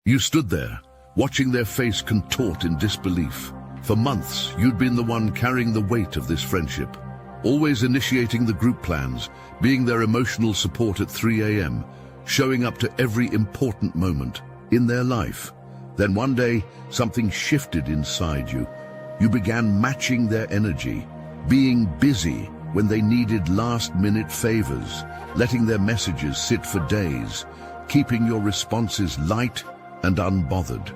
You stood there, watching their face contort in disbelief. For months, you'd been the one carrying the weight of this friendship, always initiating the group plans, being their emotional support at 3 a.m., showing up to every important moment in their life. Then one day, something shifted inside you. You began matching their energy, being busy when they needed last-minute favors, letting their messages sit for days, keeping your responses light and unbothered.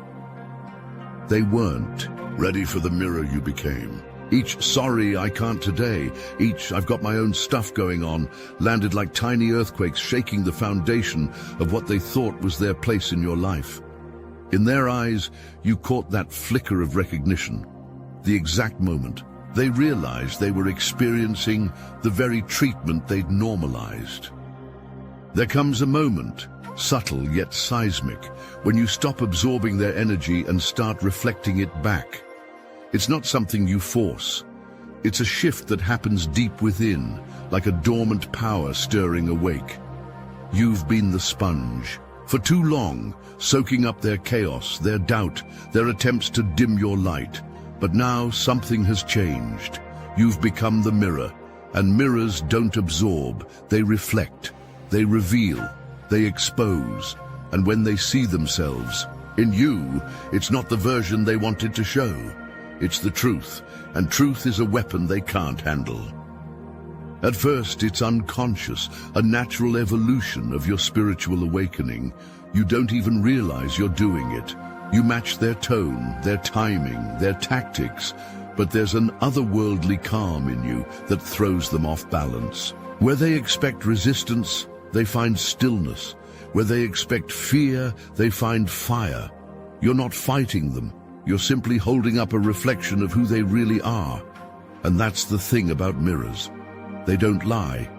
They weren't ready for the mirror you became. Each "sorry, I can't today," each "I've got my own stuff going on," landed like tiny earthquakes, shaking the foundation of what they thought was their place in your life. In their eyes, you caught that flicker of recognition, the exact moment they realized they were experiencing the very treatment they'd normalized. There comes a moment, subtle yet seismic, when you stop absorbing their energy and start reflecting it back. It's not something you force. It's a shift that happens deep within, like a dormant power stirring awake. You've been the sponge for too long, soaking up their chaos, their doubt, their attempts to dim your light. But now something has changed. You've become the mirror, and mirrors don't absorb, they reflect, they reveal, they expose. And when they see themselves in you, it's not the version they wanted to show. It's the truth, and truth is a weapon they can't handle. At first, it's unconscious, a natural evolution of your spiritual awakening. You don't even realize you're doing it. You match their tone, their timing, their tactics, but there's an otherworldly calm in you that throws them off balance. Where they expect resistance, they find stillness. Where they expect fear, they find fire. You're not fighting them. You're simply holding up a reflection of who they really are. And that's the thing about mirrors. They don't lie.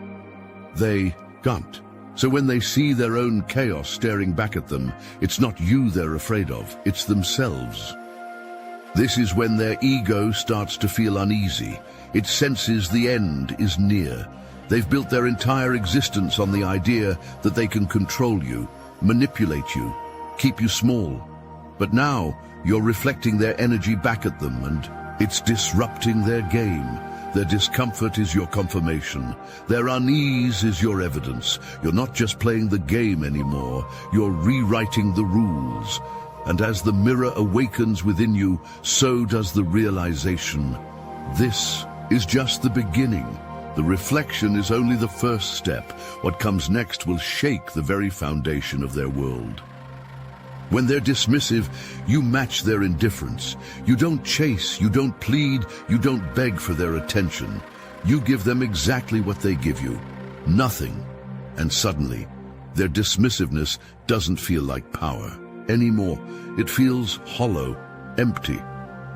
They gut. So when they see their own chaos staring back at them, it's not you they're afraid of, it's themselves. This is when their ego starts to feel uneasy. It senses the end is near. They've built their entire existence on the idea that they can control you, manipulate you, keep you small. But now, you're reflecting their energy back at them, and it's disrupting their game. Their discomfort is your confirmation. Their unease is your evidence. You're not just playing the game anymore, you're rewriting the rules. And as the mirror awakens within you, so does the realization. This is just the beginning. The reflection is only the first step. What comes next will shake the very foundation of their world. When they're dismissive, you match their indifference. You don't chase, you don't plead, you don't beg for their attention. You give them exactly what they give you, nothing. And suddenly, their dismissiveness doesn't feel like power anymore. It feels hollow, empty.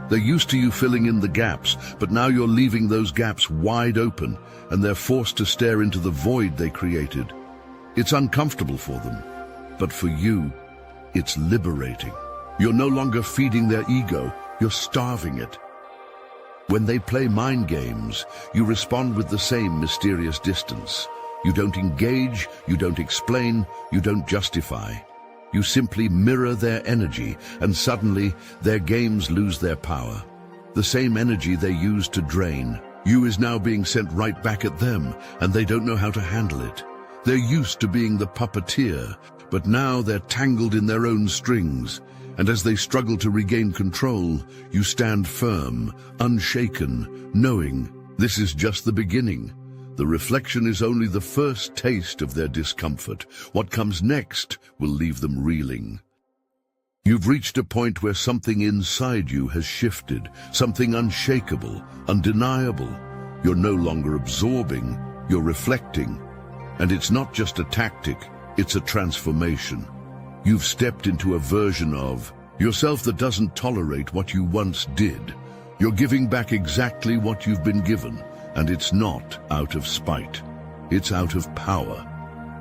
They're used to you filling in the gaps, but now you're leaving those gaps wide open, and they're forced to stare into the void they created. It's uncomfortable for them, but for you, it's liberating. You're no longer feeding their ego, you're starving it. When they play mind games, you respond with the same mysterious distance. You don't engage, you don't explain, you don't justify. You simply mirror their energy, and suddenly their games lose their power. The same energy they used to drain you is now being sent right back at them, and they don't know how to handle it. They're used to being the puppeteer, but now they're tangled in their own strings, and as they struggle to regain control, you stand firm, unshaken, knowing this is just the beginning. The reflection is only the first taste of their discomfort. What comes next will leave them reeling. You've reached a point where something inside you has shifted, something unshakable, undeniable. You're no longer absorbing, you're reflecting. And it's not just a tactic, it's a transformation. You've stepped into a version of yourself that doesn't tolerate what you once did. You're giving back exactly what you've been given, and it's not out of spite. It's out of power.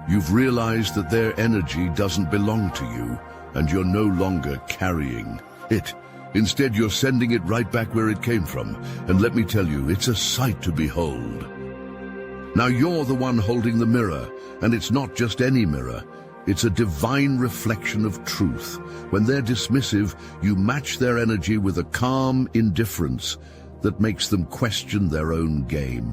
You've realized that their energy doesn't belong to you, and you're no longer carrying it. Instead, you're sending it right back where it came from, and let me tell you, it's a sight to behold. Now you're the one holding the mirror, and it's not just any mirror. It's a divine reflection of truth. When they're dismissive, you match their energy with a calm indifference that makes them question their own game.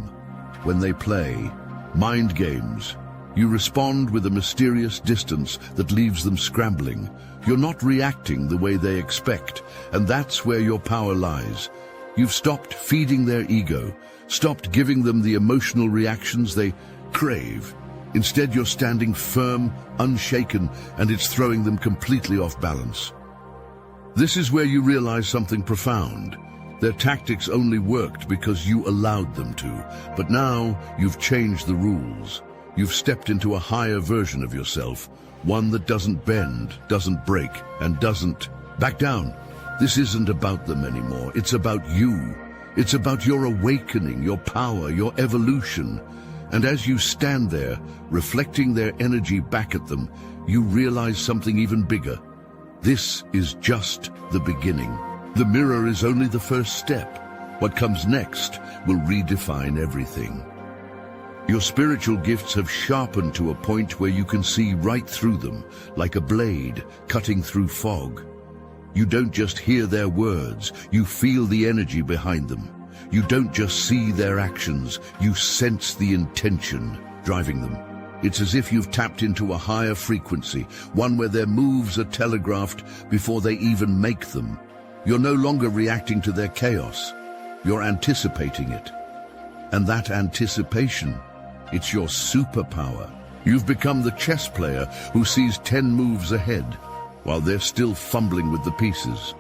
When they play mind games, you respond with a mysterious distance that leaves them scrambling. You're not reacting the way they expect, and that's where your power lies. You've stopped feeding their ego, stopped giving them the emotional reactions they crave. Instead, you're standing firm, unshaken, and it's throwing them completely off balance. This is where you realize something profound. Their tactics only worked because you allowed them to, but now you've changed the rules. You've stepped into a higher version of yourself, one that doesn't bend, doesn't break, and doesn't back down. This isn't about them anymore. It's about you. It's about your awakening, your power, your evolution. And as you stand there, reflecting their energy back at them, you realize something even bigger. This is just the beginning. The mirror is only the first step. What comes next will redefine everything. Your spiritual gifts have sharpened to a point where you can see right through them, like a blade cutting through fog. You don't just hear their words, you feel the energy behind them. You don't just see their actions, you sense the intention driving them. It's as if you've tapped into a higher frequency, one where their moves are telegraphed before they even make them. You're no longer reacting to their chaos, you're anticipating it. And that anticipation, it's your superpower. You've become the chess player who sees 10 moves ahead, while they're still fumbling with the pieces.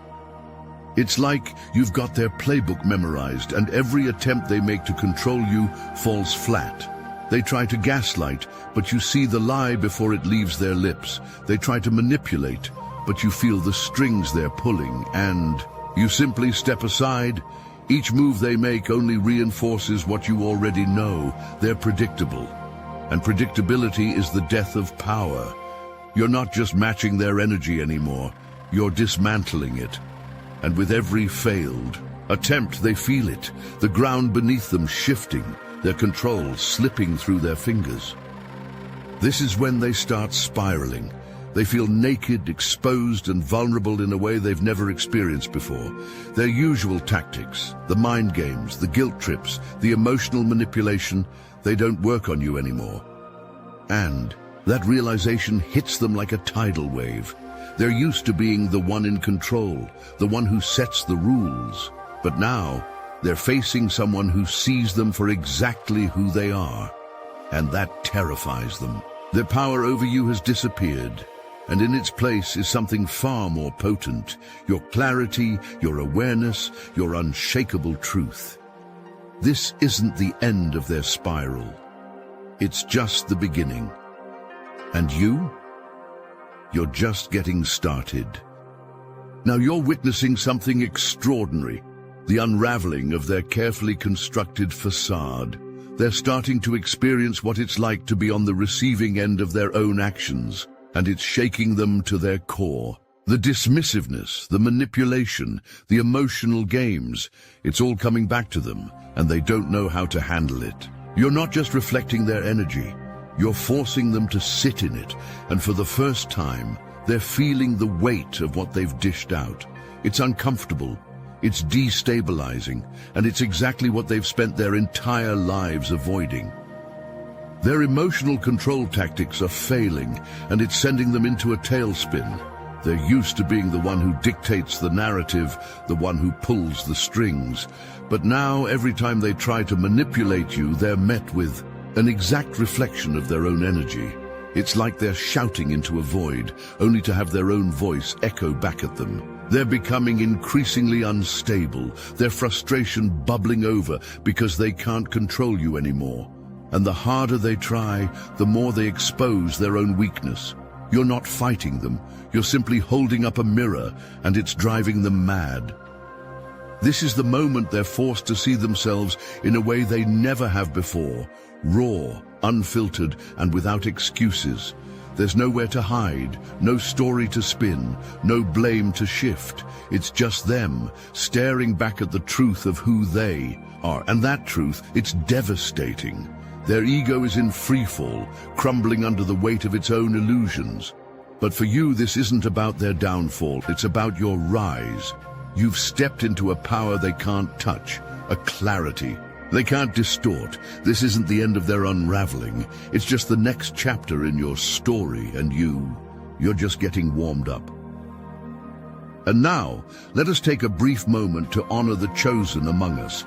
It's like you've got their playbook memorized, and every attempt they make to control you falls flat. They try to gaslight, but you see the lie before it leaves their lips. They try to manipulate, but you feel the strings they're pulling, and you simply step aside. Each move they make only reinforces what you already know. They're predictable, and predictability is the death of power. You're not just matching their energy anymore, you're dismantling it. And with every failed attempt, they feel it, the ground beneath them shifting, their control slipping through their fingers. This is when they start spiraling. They feel naked, exposed, and vulnerable in a way they've never experienced before. Their usual tactics, the mind games, the guilt trips, the emotional manipulation, they don't work on you anymore. And that realization hits them like a tidal wave. They're used to being the one in control, the one who sets the rules. But now, they're facing someone who sees them for exactly who they are. And that terrifies them. Their power over you has disappeared, and in its place is something far more potent. Your clarity, your awareness, your unshakable truth. This isn't the end of their spiral. It's just the beginning. And you? You're just getting started. Now you're witnessing something extraordinary, the unraveling of their carefully constructed facade. They're starting to experience what it's like to be on the receiving end of their own actions, and it's shaking them to their core. The dismissiveness, the manipulation, the emotional games, it's all coming back to them, and they don't know how to handle it. You're not just reflecting their energy, you're forcing them to sit in it, and for the first time, they're feeling the weight of what they've dished out. It's uncomfortable, it's destabilizing, and it's exactly what they've spent their entire lives avoiding. Their emotional control tactics are failing, and it's sending them into a tailspin. They're used to being the one who dictates the narrative, the one who pulls the strings. But now, every time they try to manipulate you, they're met with an exact reflection of their own energy. It's like they're shouting into a void, only to have their own voice echo back at them. They're becoming increasingly unstable, their frustration bubbling over because they can't control you anymore. And the harder they try, the more they expose their own weakness. You're not fighting them, you're simply holding up a mirror, and it's driving them mad. This is the moment they're forced to see themselves in a way they never have before, raw, unfiltered, and without excuses. There's nowhere to hide, no story to spin, no blame to shift. It's just them, staring back at the truth of who they are. And that truth, it's devastating. Their ego is in freefall, crumbling under the weight of its own illusions. But for you, this isn't about their downfall, it's about your rise. You've stepped into a power they can't touch, a clarity they can't distort. This isn't the end of their unraveling, it's just the next chapter in your story, and you're just getting warmed up. And now, let us take a brief moment to honor the chosen among us.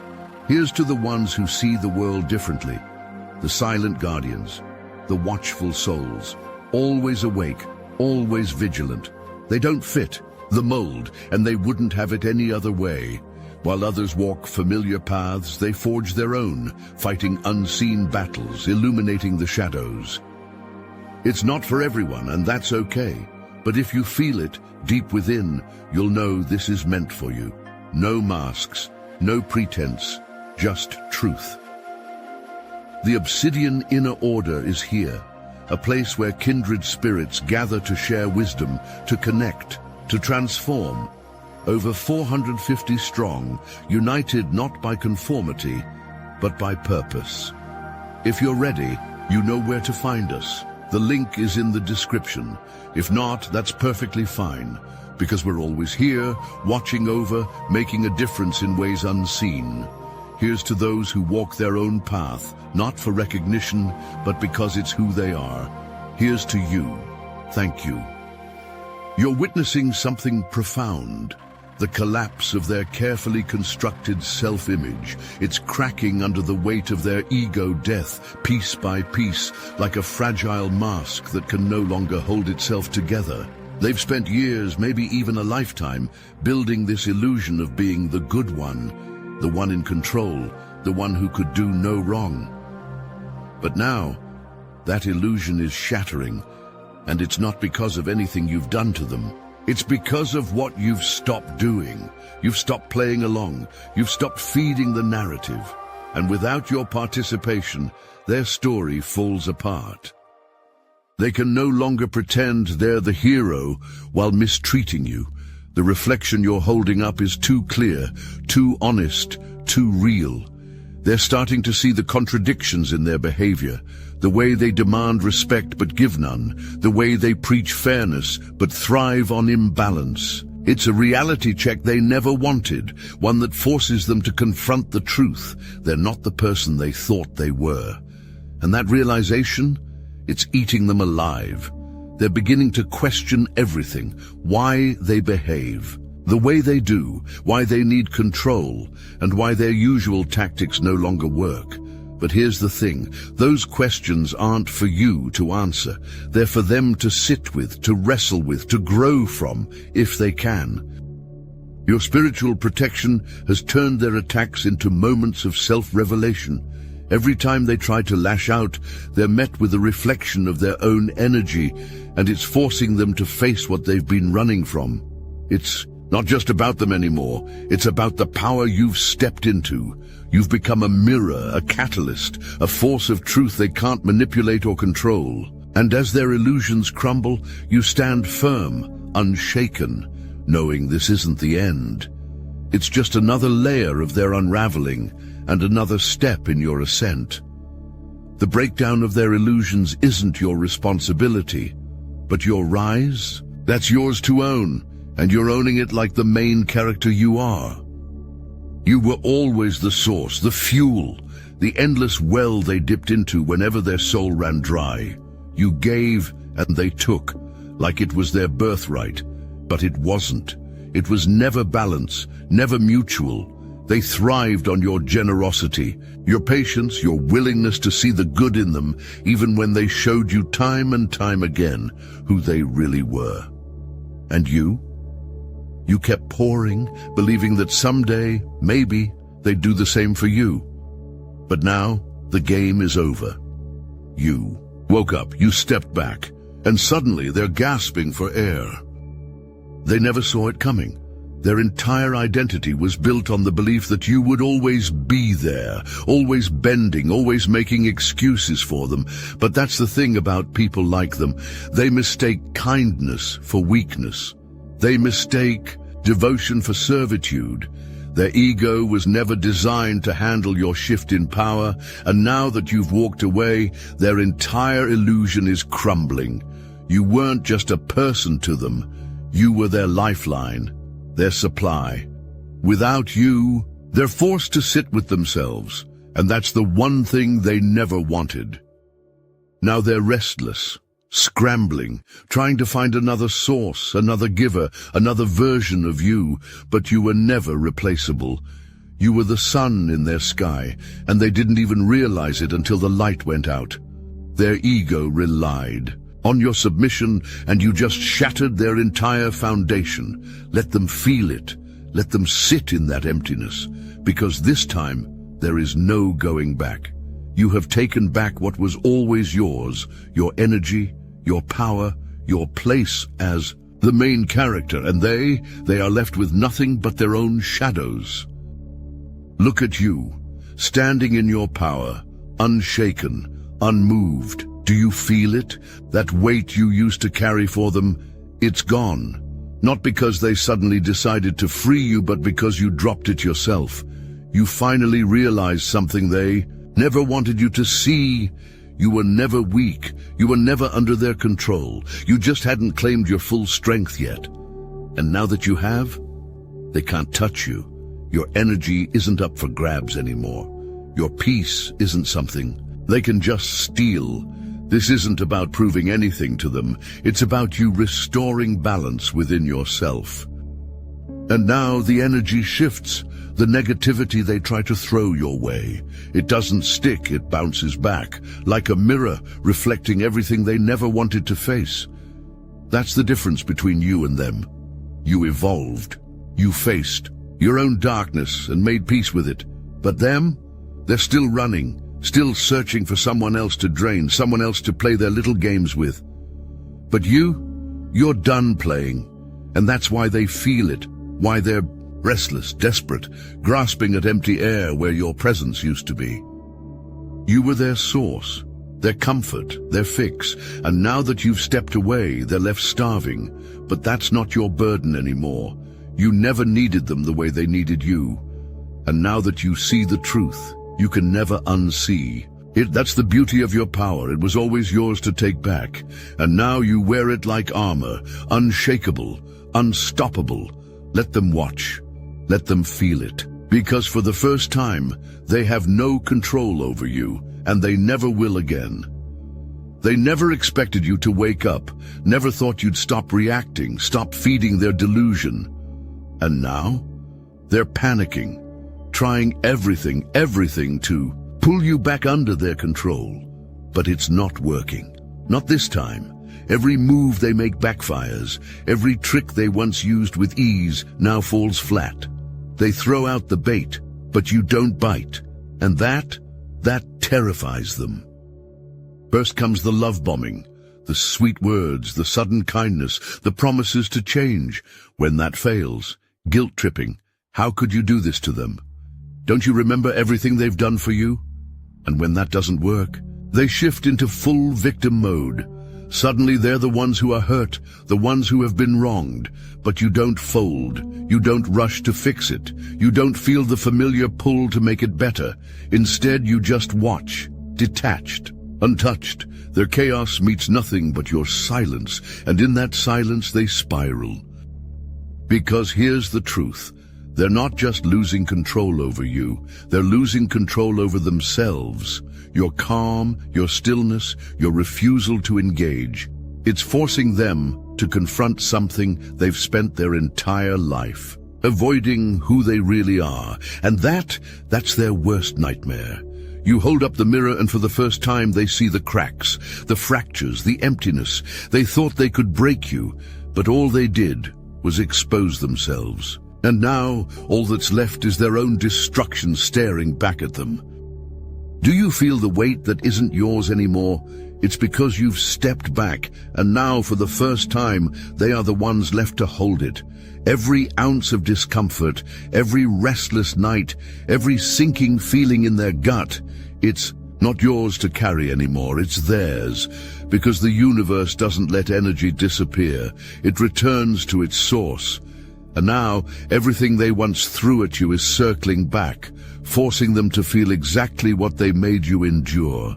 Here's to the ones who see the world differently, the silent guardians, the watchful souls, always awake, always vigilant. They don't fit the mold, and they wouldn't have it any other way. While others walk familiar paths, they forge their own, fighting unseen battles, illuminating the shadows. It's not for everyone, and that's okay. But if you feel it deep within, you'll know this is meant for you. No masks, no pretense, just truth. The Obsidian Inner Order is here, a place where kindred spirits gather to share wisdom, to connect, to transform. Over 450 strong, united not by conformity, but by purpose. If you're ready, you know where to find us. The link is in the description. If not, that's perfectly fine, because we're always here, watching over, making a difference in ways unseen. Here's to those who walk their own path, not for recognition, but because it's who they are. Here's to you. Thank you. You're witnessing something profound. The collapse of their carefully constructed self-image. It's cracking under the weight of their ego death, piece by piece, like a fragile mask that can no longer hold itself together. They've spent years, maybe even a lifetime, building this illusion of being the good one, the one in control, the one who could do no wrong. But now, that illusion is shattering, and it's not because of anything you've done to them. It's because of what you've stopped doing. You've stopped playing along. You've stopped feeding the narrative. And without your participation, their story falls apart. They can no longer pretend they're the hero while mistreating you. The reflection you're holding up is too clear, too honest, too real. They're starting to see the contradictions in their behavior, the way they demand respect but give none, the way they preach fairness but thrive on imbalance. It's a reality check they never wanted, one that forces them to confront the truth. They're not the person they thought they were. And that realization, it's eating them alive. They're beginning to question everything, why they behave, the way they do, why they need control, and why their usual tactics no longer work. But here's the thing, those questions aren't for you to answer. They're for them to sit with, to wrestle with, to grow from, if they can. Your spiritual protection has turned their attacks into moments of self-revelation. Every time they try to lash out, they're met with a reflection of their own energy, and it's forcing them to face what they've been running from. It's not just about them anymore, it's about the power you've stepped into. You've become a mirror, a catalyst, a force of truth they can't manipulate or control. And as their illusions crumble, you stand firm, unshaken, knowing this isn't the end. It's just another layer of their unraveling, and another step in your ascent. The breakdown of their illusions isn't your responsibility, but your rise, that's yours to own, and you're owning it like the main character you are. You were always the source, the fuel, the endless well they dipped into whenever their soul ran dry. You gave and they took, like it was their birthright, but it wasn't. It was never balance, never mutual. They thrived on your generosity, your patience, your willingness to see the good in them, even when they showed you time and time again who they really were. And you? You kept pouring, believing that someday, maybe, they'd do the same for you. But now, the game is over. You woke up, you stepped back, and suddenly they're gasping for air. They never saw it coming. Their entire identity was built on the belief that you would always be there, always bending, always making excuses for them. But that's the thing about people like them. They mistake kindness for weakness. They mistake devotion for servitude. Their ego was never designed to handle your shift in power, and now that you've walked away, their entire illusion is crumbling. You weren't just a person to them. You were their lifeline, their supply. Without you, they're forced to sit with themselves, and that's the one thing they never wanted. Now they're restless, scrambling, trying to find another source, another giver, another version of you, but you were never replaceable. You were the sun in their sky, and they didn't even realize it until the light went out. Their ego relied on your submission, and you just shattered their entire foundation. Let them feel it. Let them sit in that emptiness, because this time there is no going back. You have taken back what was always yours, your energy, your power, your place as the main character, and they are left with nothing but their own shadows. Look at you, standing in your power, unshaken, unmoved. Do you feel it? That weight you used to carry for them, it's gone. Not because they suddenly decided to free you, but because you dropped it yourself. You finally realized something they never wanted you to see. You were never weak. You were never under their control. You just hadn't claimed your full strength yet. And now that you have, they can't touch you. Your energy isn't up for grabs anymore. Your peace isn't something they can just steal. This isn't about proving anything to them. It's about you restoring balance within yourself. And now the energy shifts. The negativity they try to throw your way, it doesn't stick, it bounces back, like a mirror reflecting everything they never wanted to face. That's the difference between you and them. You evolved. You faced your own darkness and made peace with it. But them, they're still running, still searching for someone else to drain, someone else to play their little games with. But you're done playing, and that's why they feel it, why they're restless, desperate, grasping at empty air where your presence used to be. You were their source, their comfort, their fix, and now that you've stepped away, they're left starving. But that's not your burden anymore. You never needed them the way they needed you. And now that you see the truth, you can never unsee it. That's the beauty of your power. It was always yours to take back, and now you wear it like armor, unshakable, unstoppable. Let them watch. Let them feel it, because for the first time, they have no control over you, and they never will again. They never expected you to wake up, never thought you'd stop reacting, stop feeding their delusion. And now, they're panicking, trying everything to pull you back under their control. But it's not working. Not this time. Every move they make backfires. Every trick they once used with ease now falls flat. They throw out the bait, but you don't bite. And that terrifies them. First comes the love bombing, the sweet words, the sudden kindness, the promises to change. When that fails, guilt tripping. How could you do this to them? Don't you remember everything they've done for you? And when that doesn't work, they shift into full victim mode. Suddenly they're the ones who are hurt, the ones who have been wronged. But you don't fold. You don't rush to fix it. You don't feel the familiar pull to make it better. Instead, you just watch, detached, untouched. Their chaos meets nothing but your silence, and in that silence they spiral. Because here's the truth. They're not just losing control over you, they're losing control over themselves. Your calm, your stillness, your refusal to engage. It's forcing them to confront something they've spent their entire life avoiding, who they really are. And that's their worst nightmare. You hold up the mirror and for the first time they see the cracks, the fractures, the emptiness. They thought they could break you, but all they did was expose themselves. And now, all that's left is their own destruction staring back at them. Do you feel the weight that isn't yours anymore? It's because you've stepped back, and now for the first time, they are the ones left to hold it. Every ounce of discomfort, every restless night, every sinking feeling in their gut, it's not yours to carry anymore, it's theirs. Because the universe doesn't let energy disappear, it returns to its source. And now, everything they once threw at you is circling back, forcing them to feel exactly what they made you endure.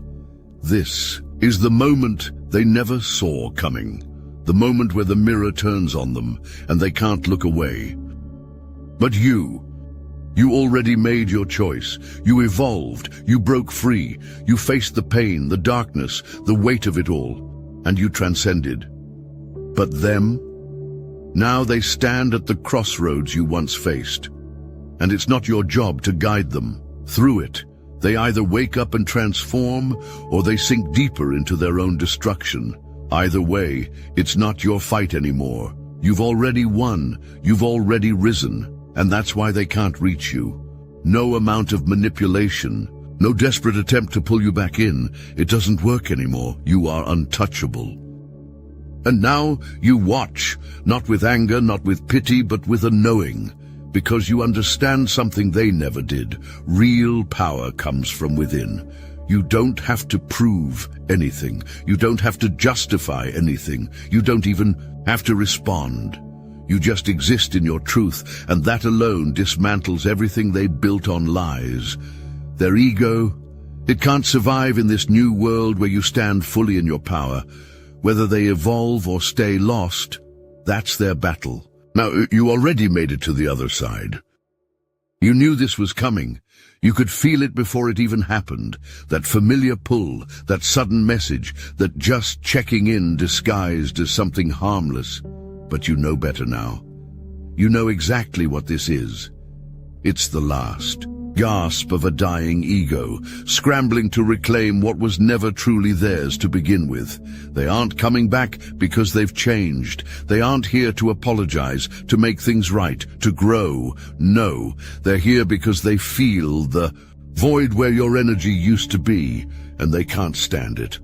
This is the moment they never saw coming. The moment where the mirror turns on them, and they can't look away. But you already made your choice. You evolved, you broke free, you faced the pain, the darkness, the weight of it all, and you transcended. But them? Now they stand at the crossroads you once faced. And it's not your job to guide them through it. They either wake up and transform, or they sink deeper into their own destruction. Either way, it's not your fight anymore. You've already won, you've already risen, and that's why they can't reach you. No amount of manipulation, no desperate attempt to pull you back in. It doesn't work anymore. You are untouchable. And now you watch, not with anger, not with pity, but with a knowing, because you understand something they never did. Real power comes from within. You don't have to prove anything. You don't have to justify anything. You don't even have to respond. You just exist in your truth, and that alone dismantles everything they built on lies. Their ego, it can't survive in this new world where you stand fully in your power. Whether they evolve or stay lost, that's their battle. Now, you already made it to the other side. You knew this was coming. You could feel it before it even happened. That familiar pull, that sudden message, that just checking in disguised as something harmless. But you know better now. You know exactly what this is. It's the last gasp of a dying ego, scrambling to reclaim what was never truly theirs to begin with. They aren't coming back because they've changed. They aren't here to apologize, to make things right, to grow. No, they're here because they feel the void where your energy used to be, and they can't stand it.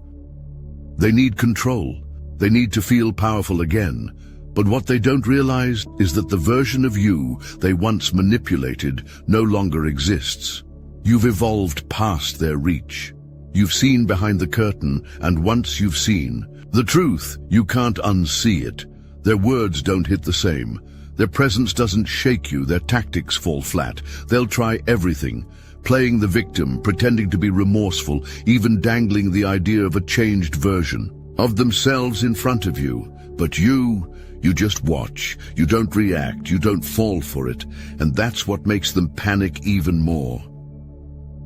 They need control. They need to feel powerful again. But what they don't realize is that the version of you they once manipulated no longer exists. You've evolved past their reach. You've seen behind the curtain, and once you've seen the truth, you can't unsee it. Their words don't hit the same. Their presence doesn't shake you. Their tactics fall flat. They'll try everything, playing the victim, pretending to be remorseful, even dangling the idea of a changed version of themselves in front of you. But you just watch. You don't react. You don't fall for it. And that's what makes them panic even more.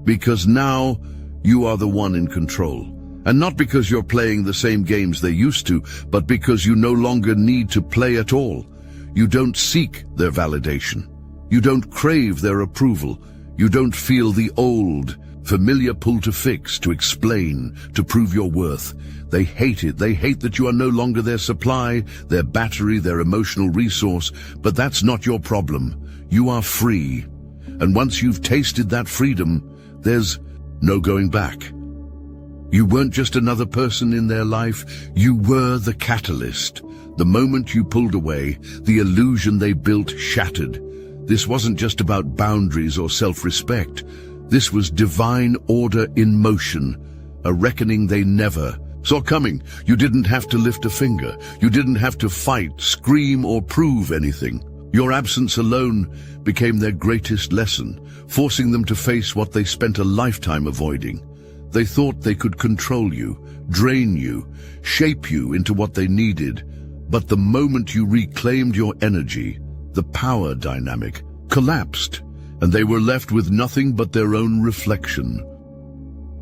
Because now you are the one in control. And not because you're playing the same games they used to, but because you no longer need to play at all. You don't seek their validation. You don't crave their approval. You don't feel the old, familiar pull to fix, to explain, to prove your worth. They hate it. They hate that you are no longer their supply, their battery, their emotional resource. But that's not your problem. You are free. And once you've tasted that freedom, there's no going back. You weren't just another person in their life. You were the catalyst. The moment you pulled away, the illusion they built shattered. This wasn't just about boundaries or self-respect. This was divine order in motion, a reckoning they never saw coming. You didn't have to lift a finger. You didn't have to fight, scream, or prove anything. Your absence alone became their greatest lesson, forcing them to face what they spent a lifetime avoiding. They thought they could control you, drain you, shape you into what they needed. But the moment you reclaimed your energy, the power dynamic collapsed, and they were left with nothing but their own reflection.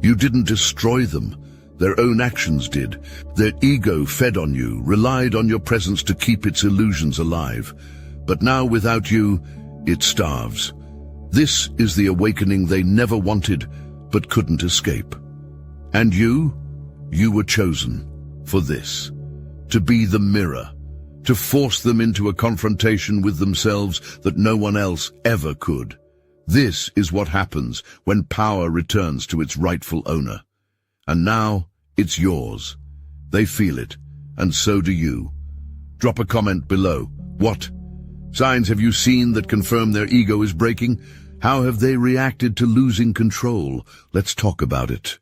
You didn't destroy them. Their own actions did. Their ego fed on you, relied on your presence to keep its illusions alive. But now without you, it starves. This is the awakening they never wanted, but couldn't escape. And you were chosen for this. To be the mirror. To force them into a confrontation with themselves that no one else ever could. This is what happens when power returns to its rightful owner. And now, it's yours. They feel it, and so do you. Drop a comment below. What signs have you seen that confirm their ego is breaking? How have they reacted to losing control? Let's talk about it.